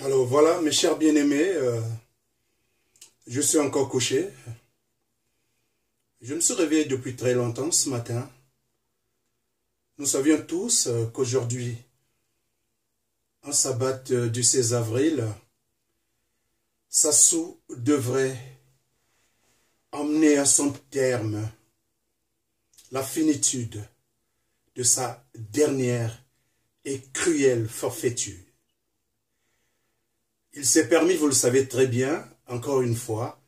Alors voilà, mes chers bien-aimés, je suis encore couché. Je me suis réveillé depuis très longtemps ce matin. Nous savions tous qu'aujourd'hui, en sabbat du 16 avril, Sassou devrait emmener à son terme la finitude de sa dernière et cruelle forfaiture. Il s'est permis, vous le savez très bien, encore une fois,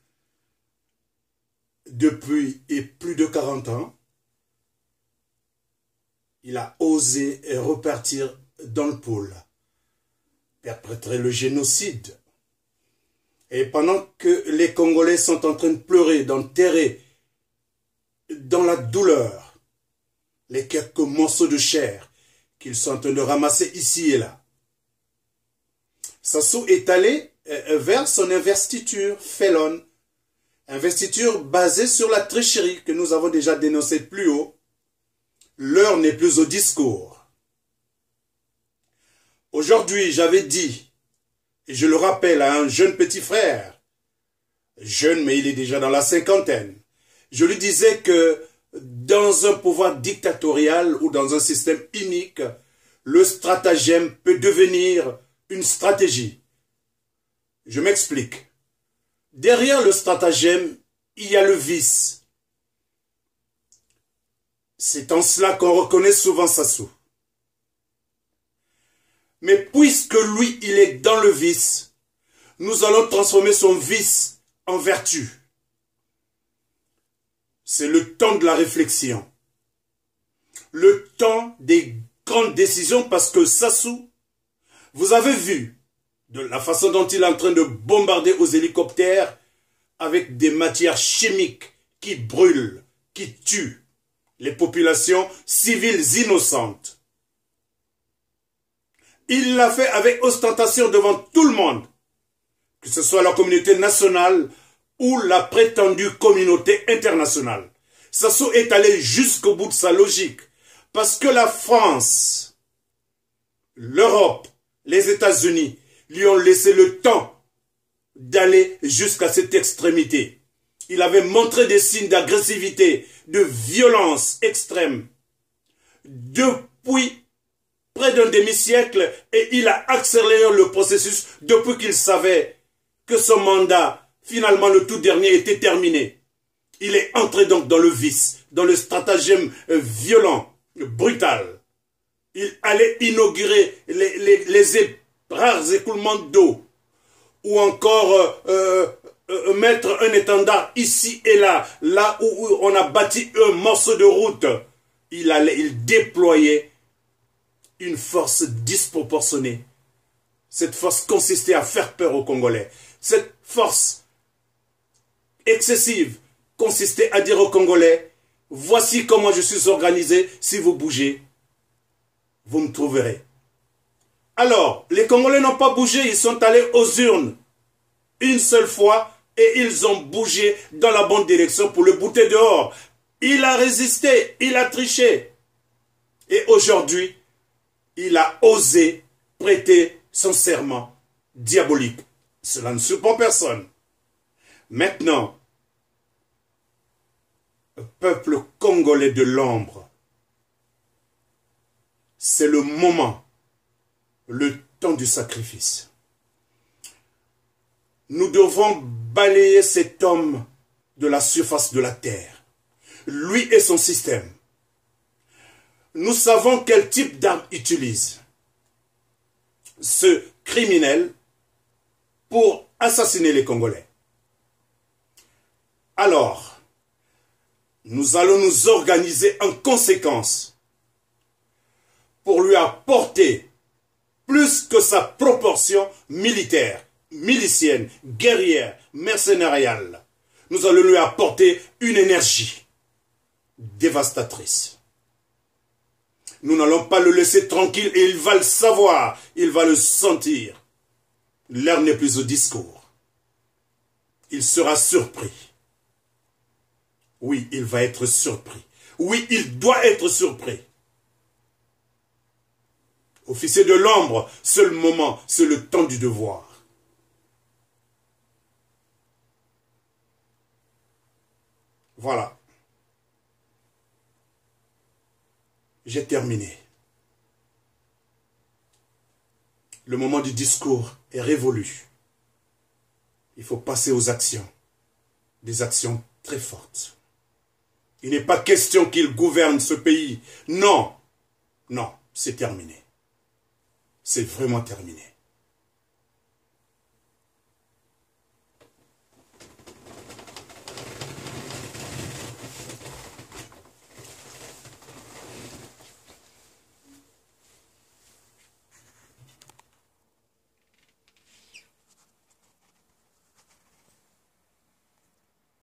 depuis plus de 40 ans, il a osé repartir dans le pôle, perpétrer le génocide. Et pendant que les Congolais sont en train de pleurer, d'enterrer dans la douleur les quelques morceaux de chair qu'ils sont en train de ramasser ici et là, Sassou est allé vers son investiture félonne, investiture basée sur la tricherie que nous avons déjà dénoncée plus haut. L'heure n'est plus au discours. Aujourd'hui, j'avais dit, et je le rappelle à un jeune petit frère, jeune mais il est déjà dans la cinquantaine, je lui disais que dans un pouvoir dictatorial ou dans un système unique, le stratagème peut devenir une stratégie. Je m'explique. Derrière le stratagème, il y a le vice. C'est en cela qu'on reconnaît souvent Sassou. Mais puisque lui, il est dans le vice, nous allons transformer son vice en vertu. C'est le temps de la réflexion. Le temps des grandes décisions parce que Sassou, vous avez vu de la façon dont il est en train de bombarder aux hélicoptères avec des matières chimiques qui brûlent, qui tuent les populations civiles innocentes. Il l'a fait avec ostentation devant tout le monde, que ce soit la communauté nationale ou la prétendue communauté internationale. Sassou est allé jusqu'au bout de sa logique, parce que la France, l'Europe, les États-Unis lui ont laissé le temps d'aller jusqu'à cette extrémité. Il avait montré des signes d'agressivité, de violence extrême depuis près d'un demi-siècle et il a accéléré le processus depuis qu'il savait que son mandat, finalement le tout dernier, était terminé. Il est entré donc dans le vice, dans le stratagème violent, brutal. Il allait inaugurer les rares écoulements d'eau ou encore mettre un étendard ici et là, là où on a bâti un morceau de route. Il déployait une force disproportionnée. Cette force consistait à faire peur aux Congolais. Cette force excessive consistait à dire aux Congolais, voici comment je suis organisé, si vous bougez, vous me trouverez. Alors, les Congolais n'ont pas bougé, ils sont allés aux urnes une seule fois et ils ont bougé dans la bonne direction pour le bouter dehors. Il a résisté, il a triché. Et aujourd'hui, il a osé prêter son serment diabolique. Cela ne surprend personne. Maintenant, peuple congolais de l'ombre, c'est le moment, le temps du sacrifice. Nous devons balayer cet homme de la surface de la terre, lui et son système. Nous savons quel type d'arme utilise ce criminel pour assassiner les Congolais. Alors, nous allons nous organiser en conséquence pour lui apporter plus que sa proportion militaire, milicienne, guerrière, mercénariale. Nous allons lui apporter une énergie dévastatrice. Nous n'allons pas le laisser tranquille et il va le savoir, il va le sentir. L'heure n'est plus au discours. Il sera surpris. Oui, il va être surpris. Oui, il doit être surpris. Officier de l'ombre, c'est le moment, c'est le temps du devoir. Voilà. J'ai terminé. Le moment du discours est révolu. Il faut passer aux actions. Des actions très fortes. Il n'est pas question qu'il gouverne ce pays. Non. Non, c'est terminé. C'est vraiment terminé.